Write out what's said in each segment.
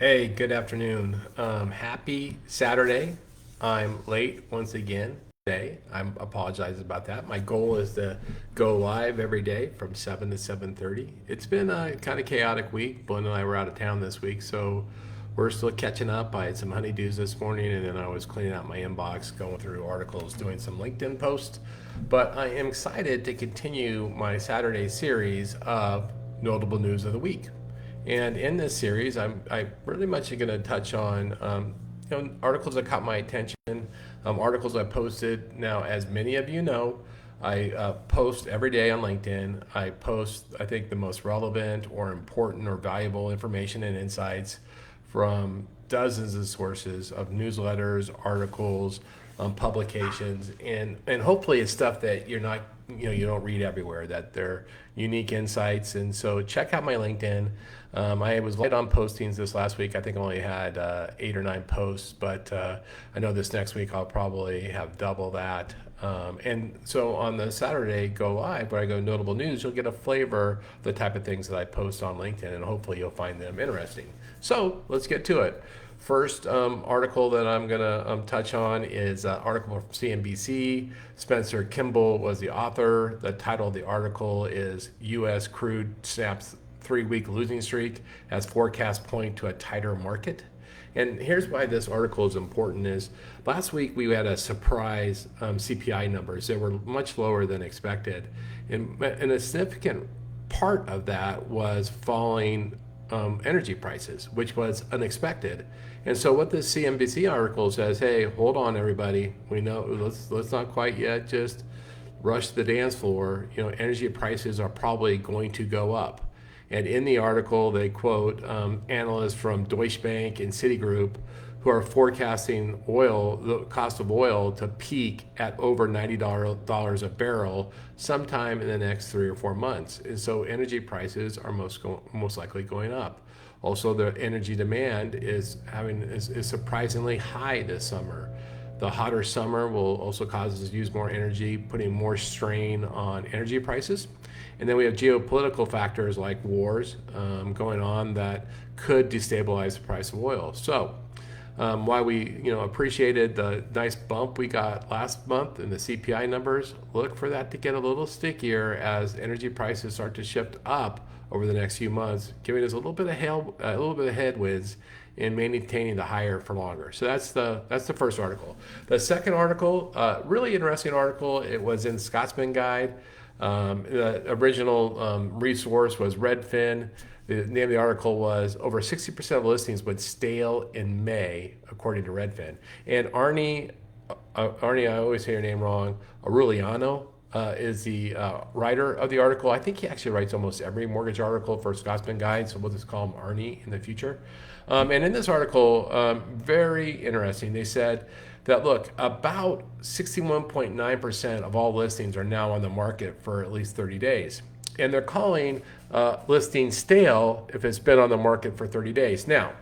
Hey, good afternoon. Happy Saturday. I'm late once again today. I apologize about that. My goal is to go live every day from 7 to 7:30. It's been a kind of chaotic week. Belinda and I were out of town this week, so we're still catching up. I had some honeydews this morning, and then I was cleaning out my inbox, going through articles, doing some LinkedIn posts. But I am excited to continue my Saturday series of notable news of the week. And in this series, I really much going to touch on articles that caught my attention, articles I posted. Now, as many of you know, I post every day on LinkedIn. I post, I think, the most relevant or important or valuable information and insights from dozens of sources of newsletters, articles, publications, and hopefully it's stuff that you don't read everywhere, that they're unique insights. And so check out my LinkedIn. I was light on postings this last week. I think I only had 8 or 9 posts, but I know this next week I'll probably have double that. And so on the Saturday Go Live, where I go notable news, you'll get a flavor of the type of things that I post on LinkedIn, and hopefully you'll find them interesting. So let's get to it. First article that I'm going to touch on is an article from CNBC. Spencer Kimball was the author. The title of the article is U.S. Crude Snaps 3-Week Losing Streak as Forecasts Point to a Tighter Market. And here's why this article is important is last week we had a surprise CPI numbers that were much lower than expected. And a significant part of that was falling energy prices, which was unexpected. And so what this CNBC article says, hey, hold on, everybody. We know let's not quite yet just rush the dance floor. Energy prices are probably going to go up. And in the article, they quote analysts from Deutsche Bank and Citigroup who are forecasting the cost of oil to peak at over $90 a barrel sometime in the next 3 or 4 months. And so energy prices are most likely going up. Also, the energy demand is surprisingly high this summer. The hotter summer will also cause us to use more energy, putting more strain on energy prices. And then we have geopolitical factors like wars going on that could destabilize the price of oil. So while we appreciated the nice bump we got last month in the CPI numbers, look for that to get a little stickier as energy prices start to shift up over the next few months, giving us a little bit of headwinds in maintaining the higher for longer. So that's the first article. The second article, really interesting article. It was in Scotsman Guide. The original resource was Redfin. The name of the article was over 60% of listings went stale in May, according to Redfin. And Arnie, I always say your name wrong, Aureliano, is the writer of the article. I think he actually writes almost every mortgage article for Scotsman Guide, so we'll just call him Arnie in the future. And in this article, very interesting, they said that, look, about 61.9% of all listings are now on the market for at least 30 days. And they're calling listing stale if it's been on the market for 30 days. Now,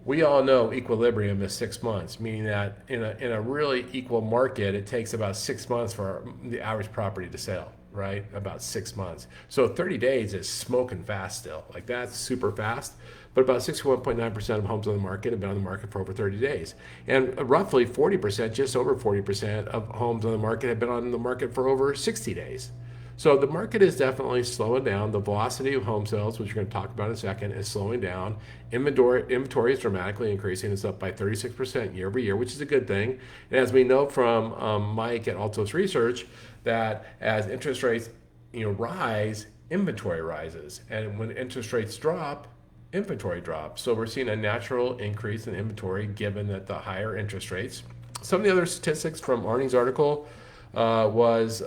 we all know equilibrium is 6 months, meaning that in a really equal market, it takes about 6 months for the average property to sell, right? About 6 months. So 30 days is smoking fast still. Like, that's super fast. But about 61.9% of homes on the market have been on the market for over 30 days. And roughly 40%, just over 40% of homes on the market have been on the market for over 60 days. So the market is definitely slowing down. The velocity of home sales, which we're going to talk about in a second, is slowing down. Inventory is dramatically increasing. It's up by 36% year over year, which is a good thing. And as we know from Mike at Altos Research, that as interest rates rise, inventory rises. And when interest rates drop, inventory drops. So we're seeing a natural increase in inventory given that the higher interest rates. Some of the other statistics from Arnie's article was...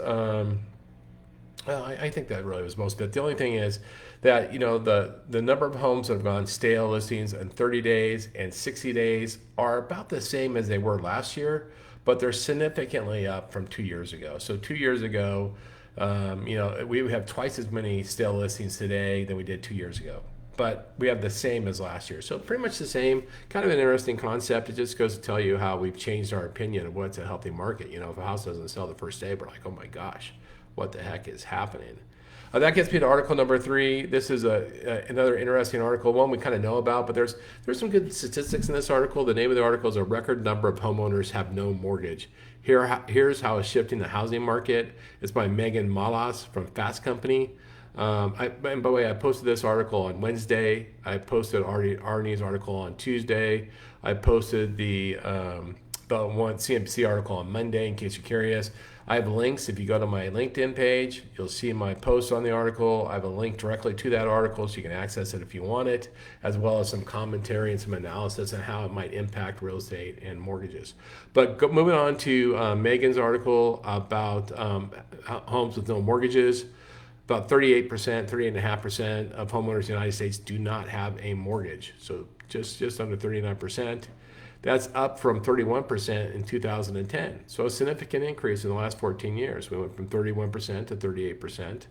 well, I think that really was most of it. The only thing is that the number of homes that have gone stale listings in 30 days and 60 days are about the same as they were last year, but they're significantly up from 2 years ago. So 2 years ago, we have twice as many stale listings today than we did 2 years ago. But we have the same as last year. So pretty much the same, kind of an interesting concept. It just goes to tell you how we've changed our opinion of what's a healthy market. If a house doesn't sell the first day, we're like, oh my gosh, what the heck is happening? That gets me to article number 3. This is another interesting article, one we kind of know about, but there's some good statistics in this article. The name of the article is "A Record Number of Homeowners Have No Mortgage. Here's how it's shifting the housing market." It's by Megan Malas from Fast Company. And by the way, I posted this article on Wednesday. I posted Arnie's article on Tuesday. I posted the one CNBC article on Monday, in case you're curious. I have links. If you go to my LinkedIn page, you'll see my post on the article. I have a link directly to that article, so you can access it if you want it, as well as some commentary and some analysis on how it might impact real estate and mortgages. But moving on to Megan's article about homes with no mortgages. About 38%, 38.5% of homeowners in the United States do not have a mortgage. So just under 39%. That's up from 31% in 2010. So a significant increase in the last 14 years. We went from 31% to 38%.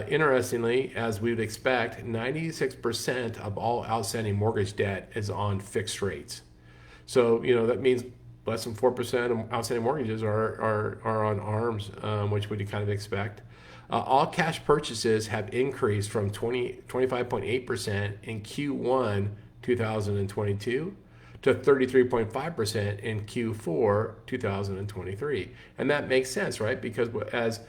Interestingly, as we would expect, 96% of all outstanding mortgage debt is on fixed rates. So, that means less than 4% of outstanding mortgages are on ARMs, which we'd kind of expect. All cash purchases have increased from 25.8% in Q1 2022 to 33.5% in Q4 2023. And that makes sense, right? Because as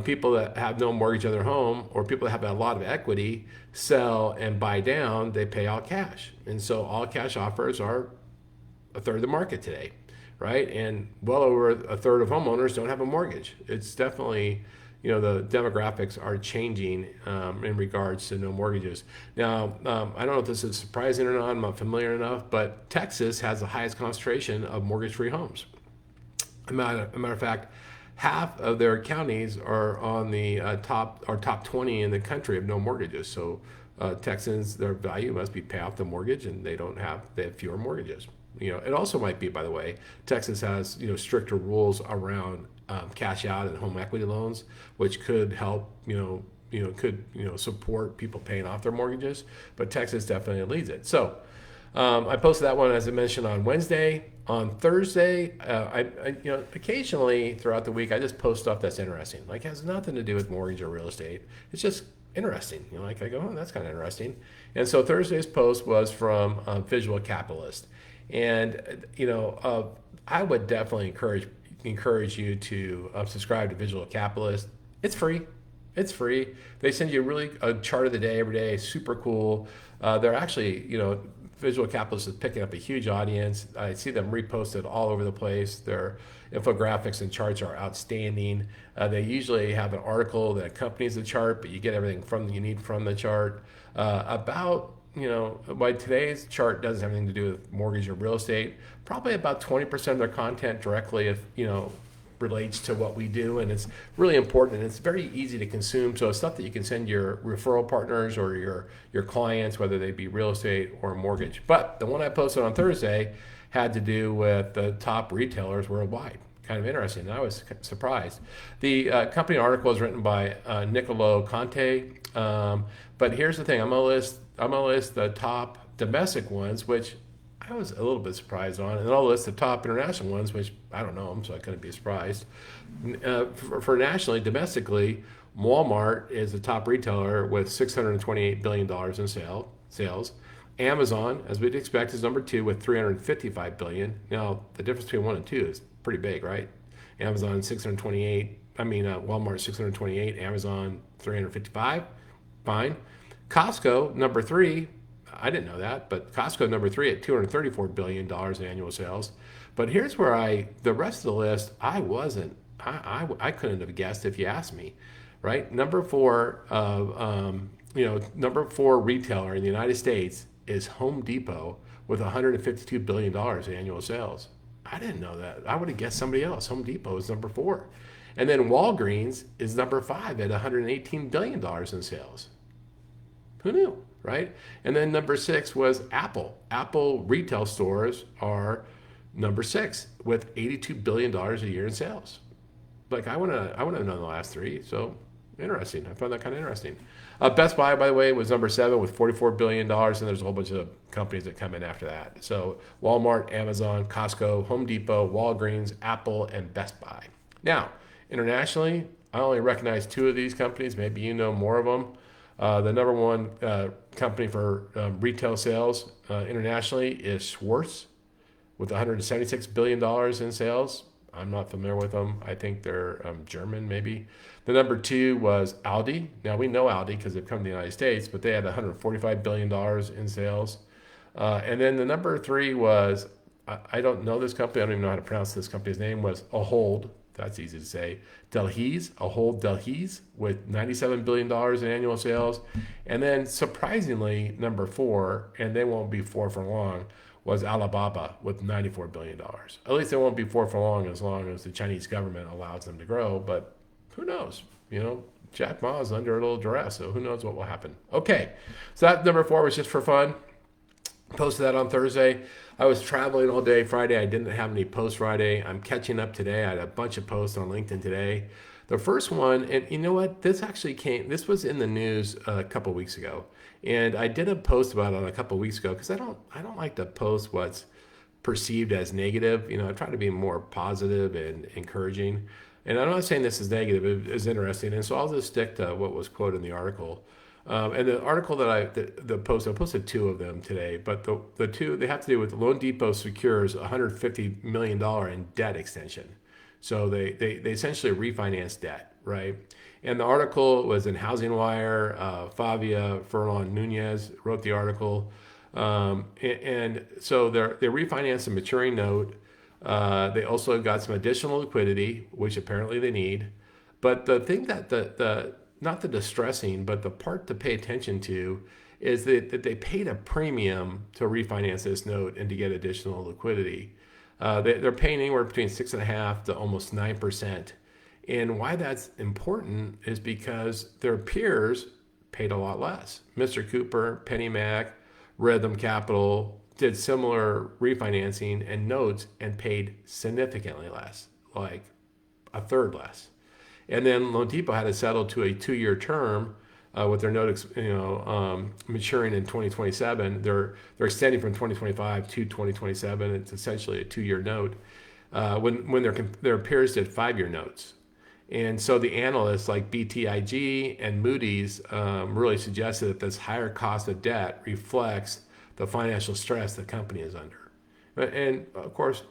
people that have no mortgage on their home, or people that have a lot of equity, sell and buy down, they pay all cash. And so all cash offers are a third of the market today, right? And well over a third of homeowners don't have a mortgage. It's definitely, the demographics are changing in regards to no mortgages. Now, I don't know if this is surprising or not. I'm not familiar enough, but Texas has the highest concentration of mortgage-free homes. As a matter of fact, half of their counties are on the top 20 in the country of no mortgages. So Texans, their value must be pay off the mortgage, and they have fewer mortgages. It also might be, by the way, Texas has stricter rules around cash out and home equity loans, which could help support people paying off their mortgages. But Texas definitely leads it. So I posted that one, as I mentioned, on Wednesday. On Thursday, I occasionally throughout the week I just post stuff that's interesting, like it has nothing to do with mortgage or real estate. It's just interesting. Like I go, oh, that's kind of interesting. And so Thursday's post was from Visual Capitalist. And I would definitely encourage you to subscribe to Visual Capitalist. It's free. They send you a chart of the day every day. Super cool. They're actually, Visual Capitalist is picking up a huge audience. I see them reposted all over the place. Their infographics and charts are outstanding. They usually have an article that accompanies the chart, but you get everything you need from the chart. Why today's chart doesn't have anything to do with mortgage or real estate. Probably about 20% of their content directly, relates to what we do, and it's really important, and it's very easy to consume. So it's stuff that you can send your referral partners or your clients, whether they be real estate or mortgage. But the one I posted on Thursday had to do with the top retailers worldwide. Kind of interesting. I was surprised. The company article is written by Niccolo Conte. But here's the thing: I'm gonna list the top domestic ones, which I was a little bit surprised on, and I'll list the top international ones, which I don't know them, so I couldn't be surprised. For nationally, domestically, Walmart is the top retailer with $628 billion in sales. Amazon, as we'd expect, is number 2 with $355 billion. Now, the difference between 1 and 2 is pretty big, right? Walmart 628, Amazon 355. Fine. Costco, number 3. I didn't know that, but Costco, number 3 at $234 billion in annual sales. But here's where the rest of the list, I couldn't have guessed if you asked me, right? Number 4 retailer in the United States is Home Depot with $152 billion in annual sales. I didn't know that. I would have guessed somebody else. Home Depot is number 4. And then Walgreens is number 5 at $118 billion in sales. Who knew, right? And then number 6 was Apple. Apple retail stores are number 6 with $82 billion a year in sales. Like I wouldn't have known the last 3. So interesting. I found that kind of interesting. Best Buy, by the way, was number 7 with $44 billion, and there's a whole bunch of companies that come in after that. So Walmart, Amazon, Costco, Home Depot, Walgreens, Apple, and Best Buy. Now, internationally, I only recognize two of these companies. Maybe you know more of them. The number one company for retail sales internationally is Schwartz with $176 billion in sales. I'm not familiar with them. I think they're German, maybe. The number two was Aldi. Now, we know Aldi because they've come to the United States, but they had $145 billion in sales. And then the number three was, I don't know this company. I don't even know how to pronounce this company's name, was Ahold. That's easy to say. Delhaize, Ahold Delhaize, with $97 billion in annual sales. And then surprisingly, number four, and they won't be four for long, was Alibaba with $94 billion. At least they won't be four for long as the Chinese government allows them to grow. But who knows? Jack Ma is under a little duress, so who knows what will happen. Okay, so that number four was just for fun. Posted that on Thursday. I was traveling all day Friday. I didn't have any posts Friday. I'm catching up today. I had a bunch of posts on LinkedIn today. The first one, and you know what? This was in the news a couple weeks ago. And I did a post about it a couple weeks ago because I don't like to post what's perceived as negative. I try to be more positive and encouraging. And I'm not saying this is negative, it is interesting. And so I'll just stick to what was quoted in the article. And the article the post, I posted two of them today, but the two, they have to do with loanDepot secures $150 million in debt extension. So they essentially refinance debt, right? And the article was in Housing Wire. Favia Furlan Nunez wrote the article. And so they refinanced a maturing note. They also got some additional liquidity, which apparently they need. But the thing that not the distressing, but the part to pay attention to is that they paid a premium to refinance this note and to get additional liquidity. They're paying anywhere between 6.5% to almost 9%. And why that's important is because their peers paid a lot less. Mr. Cooper, PennyMac, Rhythm Capital did similar refinancing and notes and paid significantly less, like a third less. And then loanDepot had to settle to a 2-year term with their note, maturing in 2027. They're extending from 2025 to 2027. It's essentially a 2-year note. When their peers did 5-year notes, and so the analysts like BTIG and Moody's really suggested that this higher cost of debt reflects the financial stress the company is under. And of course,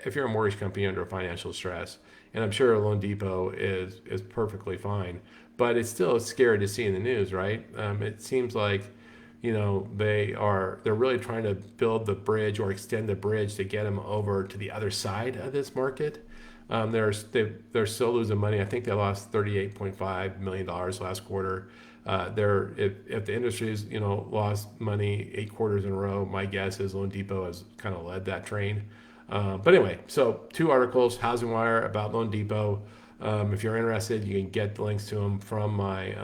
if you're a mortgage company under financial stress, and I'm sure loanDepot is perfectly fine, but it's still scary to see in the news, right? It seems like, they're really trying to build the bridge or extend the bridge to get them over to the other side of this market. They're still losing money. I think they lost $38.5 million last quarter. If the industry's lost money 8 quarters in a row, my guess is loanDepot has kind of led that train. But anyway, so 2 articles, Housing Wire about loanDepot. If you're interested, you can get the links to them from my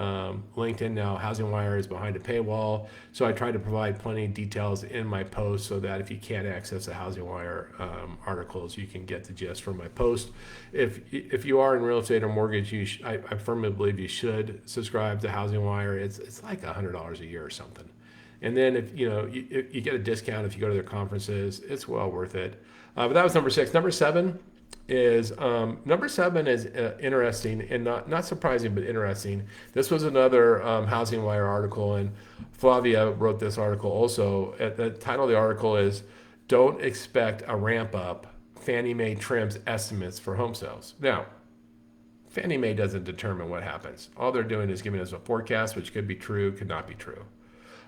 LinkedIn. Now, Housing Wire is behind a paywall, so I try to provide plenty of details in my post so that if you can't access the Housing Wire articles, you can get the gist from my post. If you are in real estate or mortgage, I firmly believe you should subscribe to Housing Wire. It's like $100 a year or something. And then if you get a discount if you go to their conferences, it's well worth it. But that was number 6. Number 7 is interesting and not surprising, but interesting. This was another Housing Wire article, and Flavia wrote this article also. The title of the article is "Don't Expect a Ramp Up. Fannie Mae Trims Estimates for Home Sales." Now, Fannie Mae doesn't determine what happens. All they're doing is giving us a forecast, which could be true, could not be true.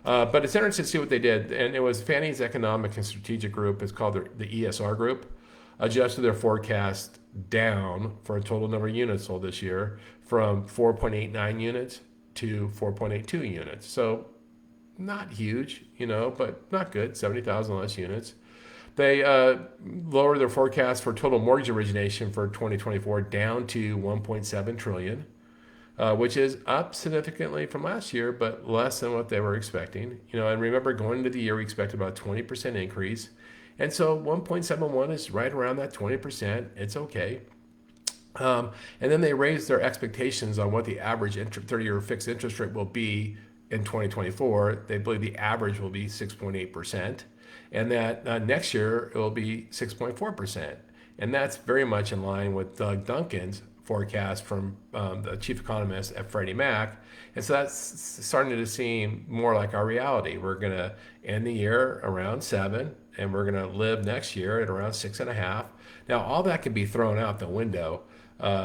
But it's interesting to see what they did. And it was Fannie's Economic and Strategic Group. It's called the ESR Group. Adjusted their forecast down for a total number of units sold this year from 4.89 units to 4.82 units. So not huge, but not good, 70,000 less units. They lowered their forecast for total mortgage origination for 2024 down to 1.7 trillion. Which is up significantly from last year, but less than what they were expecting. And remember, going into the year, we expected about a 20% increase. And so 1.71 is right around that 20%. It's okay. And then they raised their expectations on what the average 30-year fixed interest rate will be in 2024. They believe the average will be 6.8%. And that next year, it will be 6.4%. And that's very much in line with Doug Duncan's forecast from the chief economist at Freddie Mac. And so that's starting to seem more like our reality. We're going to end the year around 7, and we're going to live next year at around 6.5. Now, all that could be thrown out the window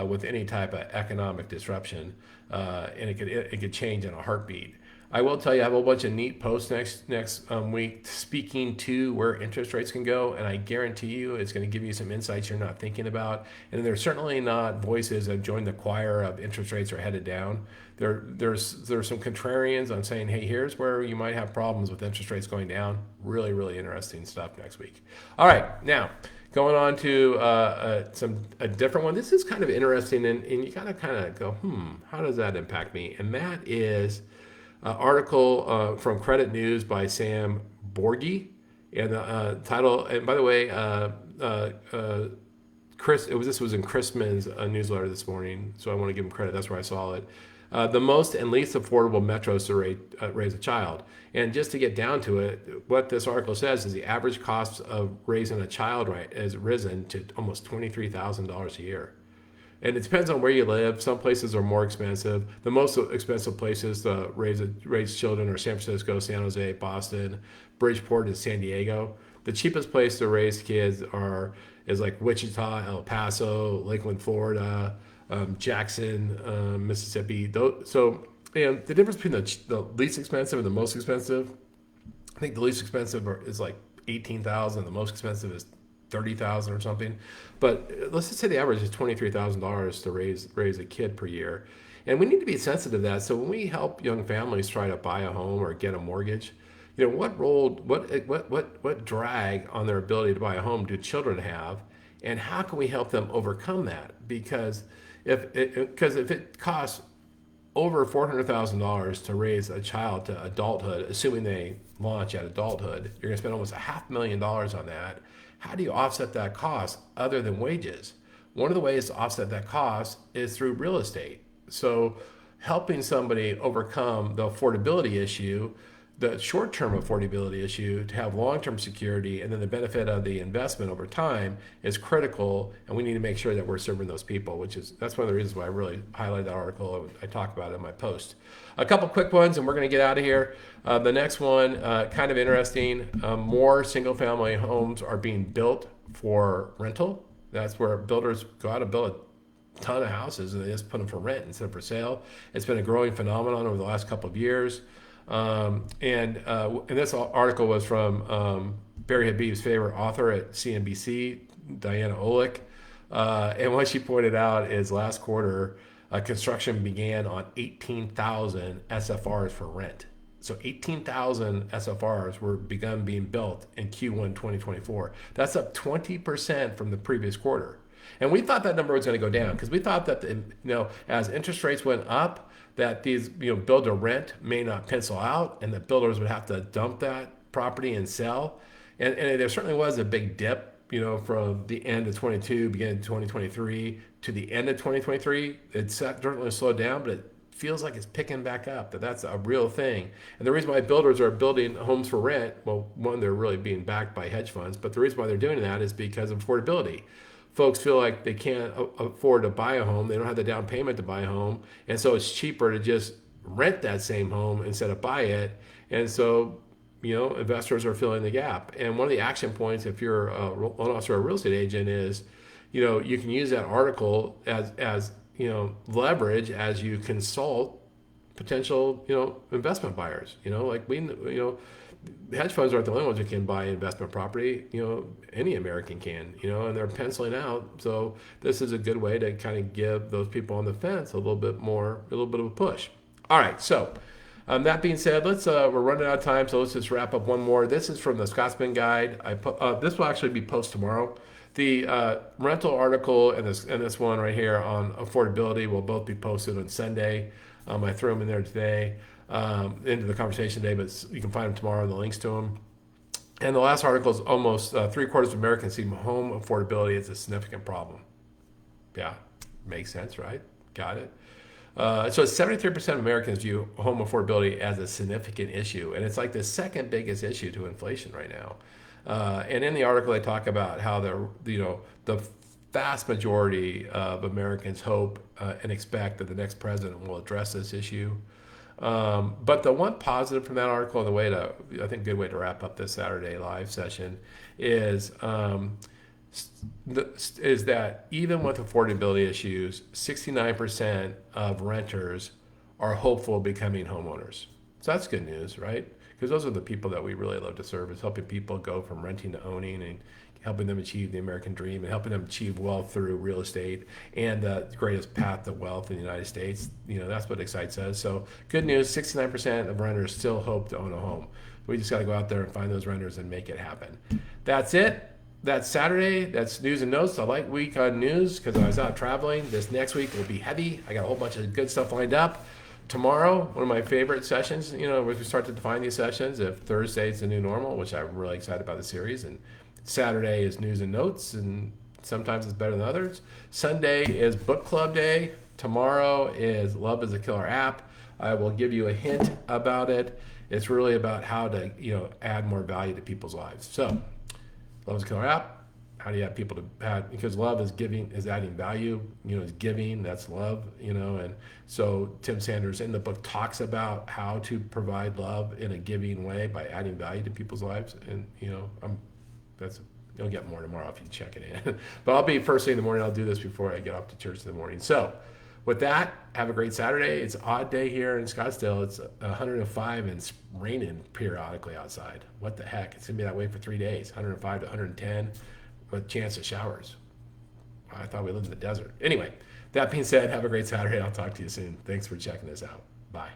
with any type of economic disruption, and it could change in a heartbeat. I will tell you, I have a whole bunch of neat posts next week speaking to where interest rates can go, and I guarantee you it's going to give you some insights you're not thinking about. And there's certainly not voices that join the choir of interest rates are headed down. There's some contrarians on saying, hey, here's where you might have problems with interest rates going down. Really, really interesting stuff next week. All right, now going on to a different one. This is kind of interesting, and you gotta kind of go, how does that impact me? And that is article from Credit News by Sam Borghi, and the title. And by the way, this was in Chrisman's newsletter this morning, so I want to give him credit. That's where I saw it. The most and least affordable metros to raise a child. And just to get down to it, what this article says is the average cost of raising a child has risen to almost $23,000 a year. And it depends on where you live. Some places are more expensive. The most expensive places to raise children are San Francisco, San Jose, Boston, Bridgeport, and San Diego. The cheapest place to raise kids is like Wichita, El Paso, Lakeland, Florida, Jackson, Mississippi. So, and the difference between the least expensive and the most expensive, I think the least expensive is like 18,000. The most expensive is 30,000 or something. But let's just say the average is $23,000 to raise a kid per year. And we need to be sensitive to that. So when we help young families try to buy a home or get a mortgage, what drag on their ability to buy a home do children have, and how can we help them overcome that? Because if it costs over $400,000 to raise a child to adulthood, assuming they launch at adulthood, you're going to spend almost $500,000 on that. How do you offset that cost other than wages? One of the ways to offset that cost is through real estate. So helping somebody overcome the affordability issue, the short-term affordability issue, to have long-term security, and then the benefit of the investment over time is critical, and we need to make sure that we're serving those people, that's one of the reasons why I really highlighted that article. I talk about it in my post. A couple quick ones, and we're going to get out of here. The next one, kind of interesting, more single-family homes are being built for rental. That's where builders go out and build a ton of houses, and they just put them for rent instead of for sale. It's been a growing phenomenon over the last couple of years. And this article was from Barry Habib's favorite author at CNBC, Diana Olick. And what she pointed out is last quarter, construction began on 18,000 SFRs for rent. So 18,000 SFRs were begun being built in Q1 2024. That's up 20% from the previous quarter. And we thought that number was going to go down because we thought that as interest rates went up, that these build to rent may not pencil out, and that builders would have to dump that property and sell. And there certainly was a big dip, from the end of 22, beginning of 2023 to the end of 2023. It certainly slowed down, but it feels like it's picking back up. That's a real thing. And the reason why builders are building homes for rent, well, one, they're really being backed by hedge funds, but the reason why they're doing that is because of affordability. Folks feel like they can't afford to buy a home. They don't have the down payment to buy a home. And so it's cheaper to just rent that same home instead of buy it. And so, investors are filling the gap. And one of the action points, if you're a loan officer or a real estate agent, is, you can use that article as leverage as you consult potential, investment buyers. Hedge funds aren't the only ones who can buy investment property. Any American can, and they're penciling out. So this is a good way to kind of give those people on the fence a little bit of a push. All right. So that being said, we're running out of time. So let's just wrap up one more. This is from the Scotsman Guide. This will actually be posted tomorrow. The rental article and this one right here on affordability will both be posted on Sunday. I threw them in there today. Into the conversation today, but you can find them tomorrow, the links to them. And the last article is almost 3/4 of Americans see home affordability as a significant problem. Yeah, makes sense, right? Got it. So 73% of Americans view home affordability as a significant issue, and it's like the second biggest issue to inflation right now. And in the article, they talk about how the vast majority of Americans hope and expect that the next president will address this issue. But the one positive from that article, and the way to, I think, good way to wrap up this Saturday live session is is that even with affordability issues, 69% of renters are hopeful of becoming homeowners. So that's good news, right? Because those are the people that we really love to serve, is helping people go from renting to owning and helping them achieve the American dream and helping them achieve wealth through real estate and the greatest path to wealth in the United States. That's what excites us. So good news, 69% of renters still hope to own a home. We just got to go out there and find those renters and make it happen. That's it. That's Saturday. That's news and notes. A light week on news because I was out traveling. This next week will be heavy. I got a whole bunch of good stuff lined up. Tomorrow, one of my favorite sessions, we start to define these sessions. If Thursday is the new normal, which I'm really excited about the series, and Saturday is news and notes, and sometimes it's better than others. Sunday is book club day. Tomorrow is Love is a Killer app. I will give you a hint about it. It's really about how to, add more value to people's lives. So, Love is a Killer app. How do you have people to add? Because love is giving, is adding value. Is giving. That's love. And so Tim Sanders in the book talks about how to provide love in a giving way by adding value to people's lives. And you'll get more tomorrow if you check it in. But I'll be first thing in the morning. I'll do this before I get off to church in the morning. So with that, have a great Saturday. It's an odd day here in Scottsdale. It's 105 and it's raining periodically outside. What the heck? It's gonna be that way for 3 days. 105 to 110 with chance of showers. I thought we lived in the desert. Anyway, that being said, have a great Saturday. I'll talk to you soon. Thanks for checking this out. Bye.